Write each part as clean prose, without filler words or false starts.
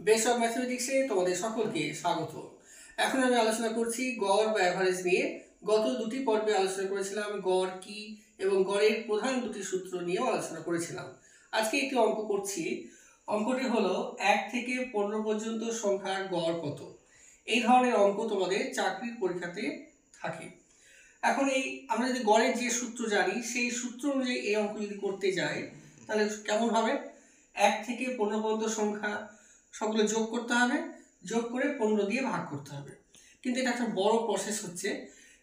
Base of ম্যাথমেটিক্সে তোমাদের সকলকে স্বাগত। এখন আমি আলোচনা করছি গড় বা অ্যাভারেজ নিয়ে। গত দুটি পর্বে আলোচনা করেছিলাম গড় কি এবং গড়ের প্রধান দুটি সূত্র নিয়েও আলোচনা করেছিলাম। আজকে একটি অঙ্ক করছি। অঙ্কটি হলো 1 থেকে 15 পর্যন্ত সংখ্যার গড় কত। এই ধরনের অঙ্ক তোমাদের চাকরির পরীক্ষাতে থাকে। এখন আমরা যদি গড়ের যে সূত্র জানি সেই সূত্র অনুযায়ী এই অঙ্ক যদি করতে যাই তাহলে কেমন হবে? 1 থেকে 15 পর্যন্ত সংখ্যা সবগুলো যোগ করতে হবে, যোগ করে 15 দিয়ে ভাগ করতে হবে। কিন্তু এটা একটা বড় প্রসেস হচ্ছে,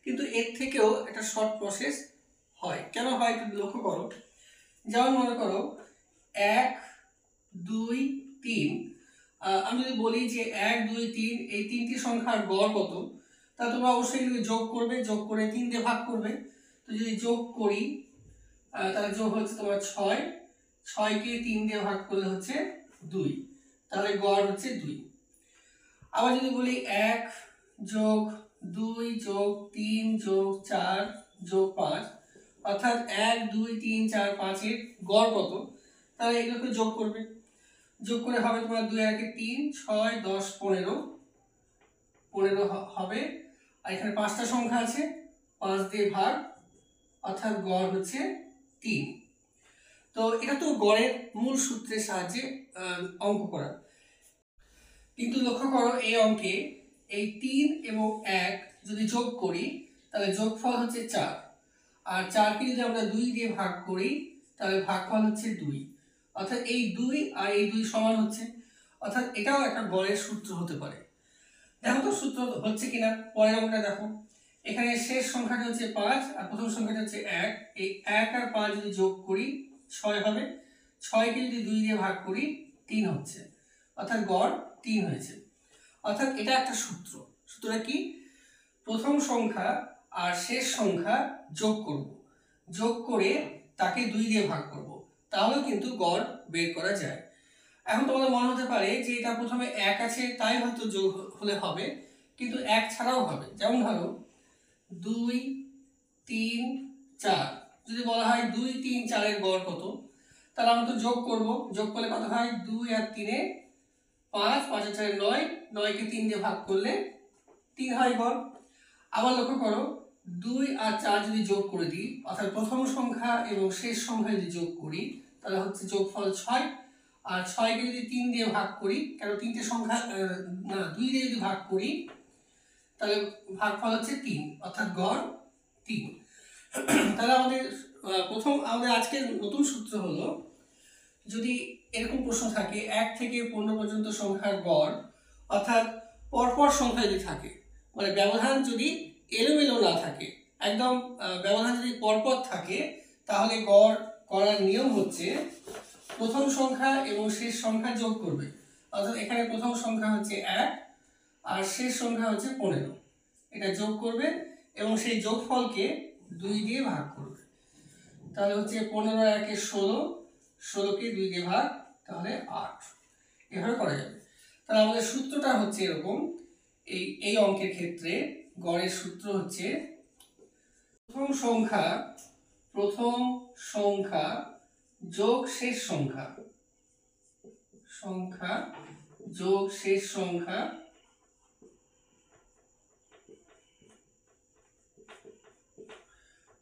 কিন্তু এর থেকেও একটা শর্ট প্রসেস হয়। কেন হয় একটু লক্ষ্য করো। যেমন মনে করো 1 2 3, আমি যদি বলি যে 1 2 3 এই তিনটি সংখ্যার গড় কত, তা তোমরা অবশ্যই যোগ করবে, যোগ করে 3 দিয়ে ভাগ করবে। তো যদি যোগ করি তাহলে যোগ হচ্ছে তোমার 6, 6কে 3 দিয়ে ভাগ করলে হচ্ছে 2, তাহলে গড় হচ্ছে 2। আবার যদি বলি 1 যোগ 2 যোগ 3 যোগ 4 যোগ 5, অর্থাৎ 1 2 3 4 5 এর গড় কত, তাহলে এগুলোকে যোগ করবে। যোগ করে হবে তোমার 2 1 3 6 10 15 হবে। আর এখানে 5টা সংখ্যা আছে, 5 দিয়ে ভাগ, অর্থাৎ গড় হচ্ছে 3। তো এটা তো গড়ের মূল সূত্রের সাহায্যে অঙ্ক করা। কিন্তু লক্ষ্য করো এই অঙ্কে এই 3 এবং 1 যদি যোগ করি তাহলে যোগফল হচ্ছে 4, আর 4কে যদি আমরা 2 দিয়ে ভাগ করি তাহলে ভাগফল হচ্ছে 2, অর্থাৎ এই 2 আর এই 2 সমান হচ্ছে, অর্থাৎ এটাও একটা গড়ের সূত্র হতে পারে। দেখো তো সূত্র হচ্ছে কিনা। পরের অঙ্কটা দেখো, এখানে শেষ সংখ্যাটা হচ্ছে 5 আর প্রথম সংখ্যাটা হচ্ছে 1। এই 1 আর 5 যদি যোগ করি 6 হবে, 6কে যদি 2 দিয়ে ভাগ করি 3 হচ্ছে, অর্থাৎ গড় 3 হয়েছে। অর্থাৎ এটা একটা সূত্র। সূত্রটা কি? প্রথম সংখ্যা আর শেষ সংখ্যা যোগ করব, যোগ করে তাকে 2 দিয়ে ভাগ করব, তাহলেও কিন্তু গড় বের করা যায়। এখন তোমাদের মনে হতে পারে যে এটা প্রথমে 1 আছে তাই হয়তো যোগ হলে হবে, কিন্তু 1 ছাড়াও হবে। যেমন ধরো 2 3 4, যদি বলা হয় 2 3 4 এর গড় কত, তাহলে আমরা তো যোগ করব। যোগ করলে কত হয়? 2 আর 3 এ 5, 5 আর 4 9, 9কে 3 দিয়ে ভাগ করলে 3 হয় গড়। আবার লক্ষ্য করো 2 আর 4 যদি যোগ করে দিই, অর্থাৎ প্রথম সংখ্যা এবং শেষ সংখ্যা যদি যোগ করি তাহলে হচ্ছে যোগফল 6, আর 6কে যদি 3 দিয়ে ভাগ করি, কারণ তিনটে সংখ্যা 2 দিয়ে যদি ভাগ করি তাহলে ভাগফল হচ্ছে 3, অর্থাৎ গড় 3। তাহলে আমাদের আজকের নতুন সূত্র হলো, যদি এরকম প্রশ্ন থাকে 1 থেকে 15 পর্যন্ত সংখ্যার গড়, অর্থাৎ পরপর সংখ্যা যদি থাকে, মানে ব্যবধান যদি এলোমেলো না থাকে, একদম ব্যবধান যদি পরপর থাকে, তাহলে গড় করার নিয়ম হচ্ছে প্রথম সংখ্যা এবং শেষ সংখ্যা যোগ করবে। অর্থাৎ এখানে প্রথম সংখ্যা হচ্ছে 1 আর শেষ সংখ্যা হচ্ছে 15, এটা যোগ করবে এবং সেই যোগফলকে 2 দিয়ে ভাগ করবে। তাহলে হচ্ছে 15 আর 1 16, 16কে 2 দিয়ে ভাগ, তাহলে 8। এভাবে করা যাবে। তাহলে আমাদের সূত্রটা হচ্ছে এরকম। এই অঙ্কের ক্ষেত্রে গড়ের সূত্র হচ্ছে প্রথম সংখ্যা যোগ শেষ সংখ্যা যোগ শেষ সংখ্যা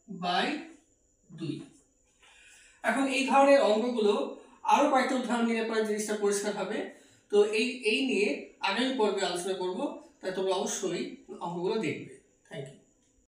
বাই 2। এখন এই ধরনের অঙ্কগুলো আরো কয়েকটা উদাহরণ নিলে পরে জিনিসটা পরিষ্কার হবে। তো এই নিয়ে আগামী পর্বে আলোচনা করব, তাই তোমরা অবশ্যই অঙ্কগুলো দেখবে। Thank you.